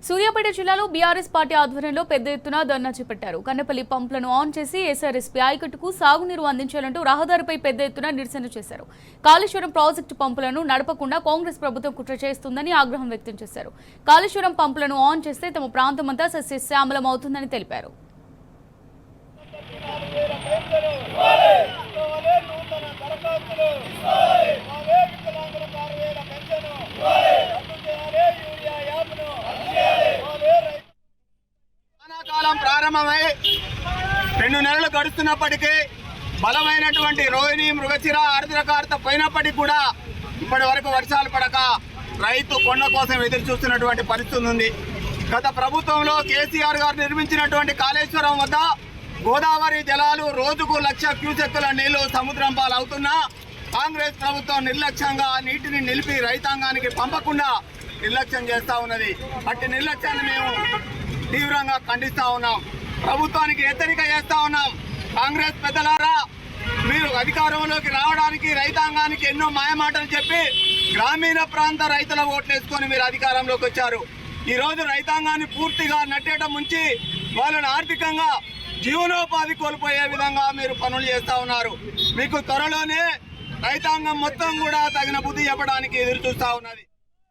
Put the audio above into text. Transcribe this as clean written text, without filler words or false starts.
సూర్యాపేట జిల్లాలో BRS party ఆధ్వర్యంలో పెద్ద ఎత్తున ధర్నా చేపట్టారు. కన్నెపల్లి పంపులను ఆన్ చేసి ఎస్ఆర్ఎస్పీ ఆయకట్టుకు సాగునీరు అందించాలంటూ రహదారిపై పెద్ద ఎత్తున నిరసన చేశారు. కాళేశ్వరం ప్రాజెక్టు పంపులను నడపకుండా కాంగ్రెస్ ప్రభుత్వం కుట్ర చేస్తుందని ఆగ్రహం వ్యక్తం చేశారు. కాళేశ్వరం పంపులను ఆన్ చేస్తే తమ ప్రాంతమంతా సస్యశ్యామలం అవుతుందని తెలిపారు. వానాకాలం ప్రారంభమై 2 నెలలు గడుస్తున్నప్పటికీ బలమైనటువంటి రోహిణి మృగశిర ఆర్ద్రకార్త పోయినప్పటికీ కూడా ఇప్పటి వరకు వర్షాలు పడక రైతు కొండ కోసం ఎదురు చూస్తున్నటువంటి పరిస్థితి ఉంది. గత ప్రభుత్వంలో కేసీఆర్ గారు నిర్మించినటువంటి కాళేశ్వరం వద్ద గోదావరి జలాలు రోజుకు 1,00,000 క్యూసెక్కుల నీళ్లు సముద్రం పాలవుతున్నా కాంగ్రెస్ ప్రభుత్వం నిర్లక్ష్యంగా నీటిని నిలిపి రైతాంగానికి పంపకుండా నిర్లక్ష్యం చేస్తూ ఉన్నది. అట్టి నిర్లక్ష్యాన్ని మేము తీవ్రంగా ఖండిస్తూ ఉన్నాం. ప్రభుత్వానికి హెచ్చరిక చేస్తూ ఉన్నాం. కాంగ్రెస్ పెద్దలారా, మీరు అధికారంలోకి రావడానికి రైతాంగానికి ఎన్నో మాయమాటలు చెప్పి గ్రామీణ ప్రాంత రైతుల ఓట్లేసుకొని మీరు అధికారంలోకి వచ్చారు. ఈరోజు రైతాంగాన్ని పూర్తిగా నట్టేట ముంచి వాళ్ళని ఆర్థికంగా జీవనోపాధి కోల్పోయే విధంగా మీరు పనులు చేస్తూ ఉన్నారు. మీకు త్వరలోనే రైతాంగం మొత్తం కూడా తగిన బుద్ధి చెప్పడానికి ఎదురు చూస్తూ ఉన్నది.